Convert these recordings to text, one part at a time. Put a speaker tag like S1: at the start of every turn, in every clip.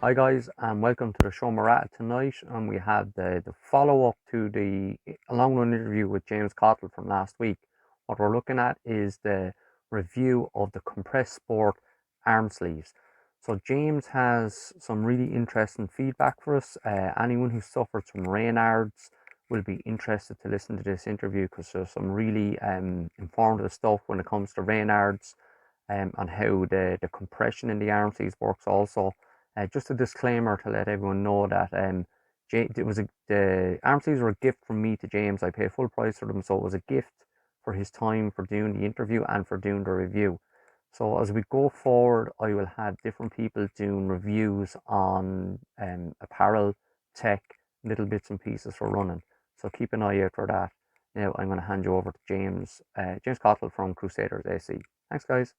S1: Hi guys, and welcome to the show Marat tonight. And we have the follow-up to the long run interview with James Cottle from last week. What we're looking at is the review of the Compressport arm sleeves. So James has some really interesting feedback for us. Anyone who suffers from Raynaud's will be interested to listen to this interview because there's some really informative stuff when it comes to Raynaud's and how the compression in the arm sleeves works also. Just a disclaimer to let everyone know that the arm sleeves were a gift from me to James. I pay full price for them, so it was a gift for his time for doing the interview and for doing the review. So as we go forward, I will have different people doing reviews on apparel, tech, little bits and pieces for running. So keep an eye out for that. Now I'm going to hand you over to James Cottle from Crusaders AC. Thanks, guys.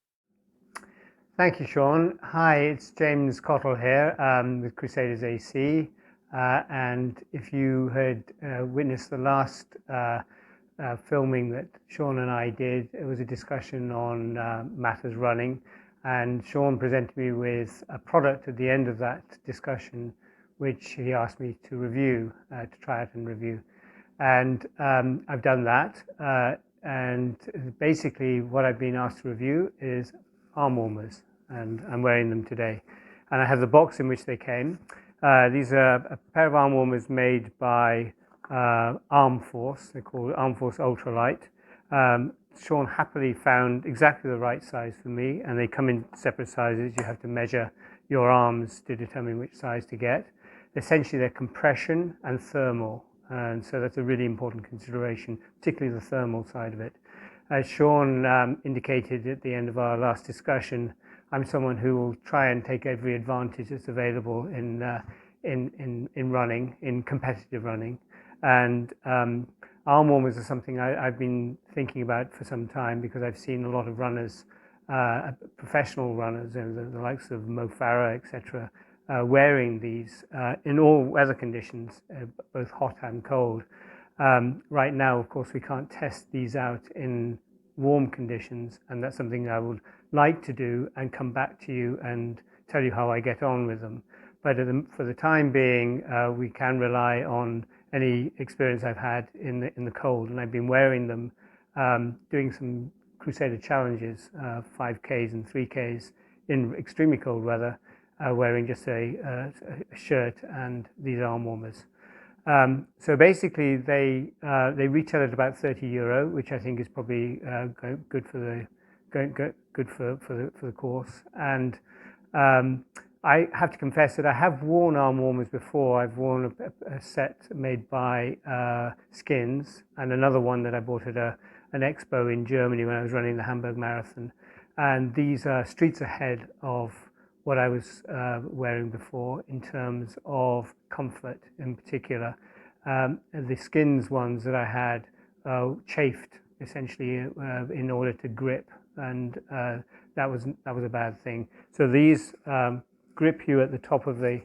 S2: Thank you, Sean. Hi, it's James Cottle here with Crusaders AC. And if you had witnessed the last filming that Sean and I did, it was a discussion on matters running. And Sean presented me with a product at the end of that discussion, which he asked me to review, to try out and review. And I've done that. And basically what I've been asked to review is arm warmers, and I'm wearing them today. And I have the box in which they came. These are a pair of arm warmers made by Arm Force. They're called Arm Force Ultralight. Sean happily found exactly the right size for me, and they come in separate sizes. You have to measure your arms to determine which size to get. Essentially, they're compression and thermal, and so that's a really important consideration, particularly the thermal side of it. As Sean indicated at the end of our last discussion, I'm someone who will try and take every advantage that's available in running, in competitive running. And arm warmers are something I've been thinking about for some time because I've seen a lot of runners, professional runners, the likes of Mo Farah, etc., wearing these in all weather conditions, both hot and cold. Right now, of course, we can't test these out in warm conditions, and that's something I would like to do and come back to you and tell you how I get on with them. But for the time being, we can rely on any experience I've had in the cold, and I've been wearing them, doing some Crusader challenges, 5Ks and 3Ks in extremely cold weather, wearing just a shirt and these arm warmers. So basically, they retail at about €30, which I think is probably good for the course. And I have to confess that I have worn arm warmers before. I've worn a set made by Skins, and another one that I bought at an expo in Germany when I was running the Hamburg Marathon. And these are streets ahead of what I was wearing before in terms of comfort in particular. The Skins ones that I had chafed essentially in order to grip, and that was a bad thing. So these grip you at the top of the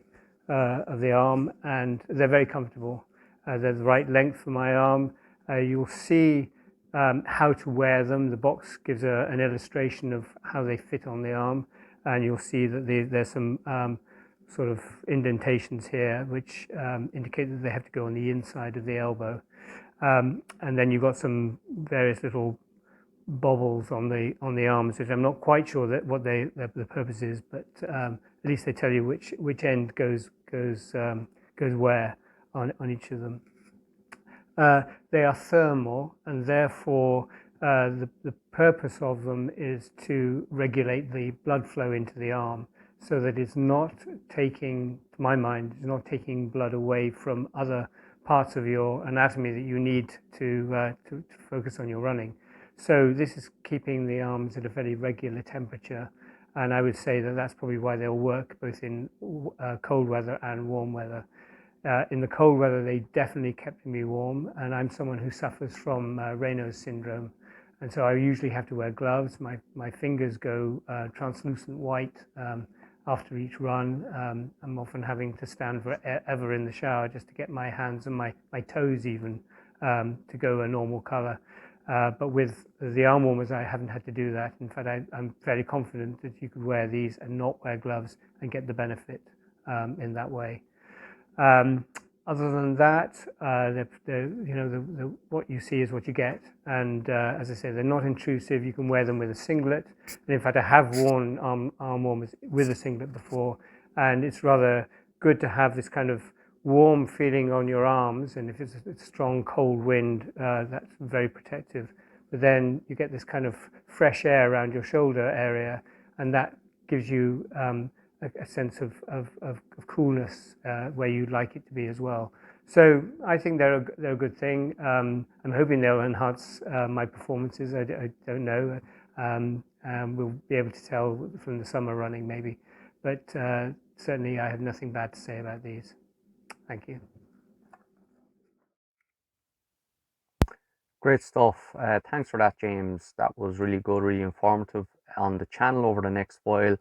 S2: arm, and they're very comfortable. They're the right length for my arm. You'll see how to wear them. The box gives an illustration of how they fit on the arm. And you'll see that there's some sort of indentations here which indicate that they have to go on the inside of the elbow. And then you've got some various little bobbles on the arms, which I'm not quite sure that what the purpose is, but at least they tell you which end goes where on each of them. They are thermal, and therefore the purpose of them is to regulate the blood flow into the arm, so that it's not taking, to my mind, it's not taking blood away from other parts of your anatomy that you need to focus on your running. So this is keeping the arms at a very regular temperature, and I would say that that's probably why they'll work both in cold weather and warm weather. In the cold weather, they definitely kept me warm, and I'm someone who suffers from Raynaud's syndrome. And so I usually have to wear gloves. My fingers go translucent white after each run. I'm often having to stand forever in the shower just to get my hands and my toes even to go a normal color. But with the arm warmers, I haven't had to do that. In fact, I'm fairly confident that you could wear these and not wear gloves and get the benefit in that way. Other than that, what you see is what you get. And as I say, they're not intrusive. You can wear them with a singlet. And in fact, I have worn arm warmers with a singlet before, and it's rather good to have this kind of warm feeling on your arms. And if it's a strong cold wind, that's very protective. But then you get this kind of fresh air around your shoulder area, and that gives you a sense of coolness where you'd like it to be as well. So I think they're a good thing. I'm hoping they'll enhance my performances. I don't know. We'll be able to tell from the summer running maybe, but certainly I have nothing bad to say about these. Thank you.
S1: Great stuff. Thanks for that, James. That was really good, really informative. On the channel over the next while,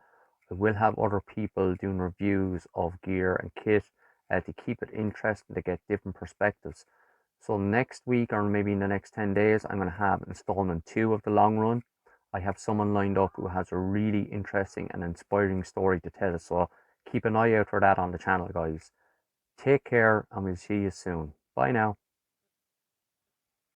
S1: I will have other people doing reviews of gear and kit to keep it interesting, to get different perspectives. So next week, or maybe in the next 10 days, I'm going to have installment 2 of the long run. I have someone lined up who has a really interesting and inspiring story to tell us. So keep an eye out for that on the channel, guys. Take care, and we'll see you soon. Bye now.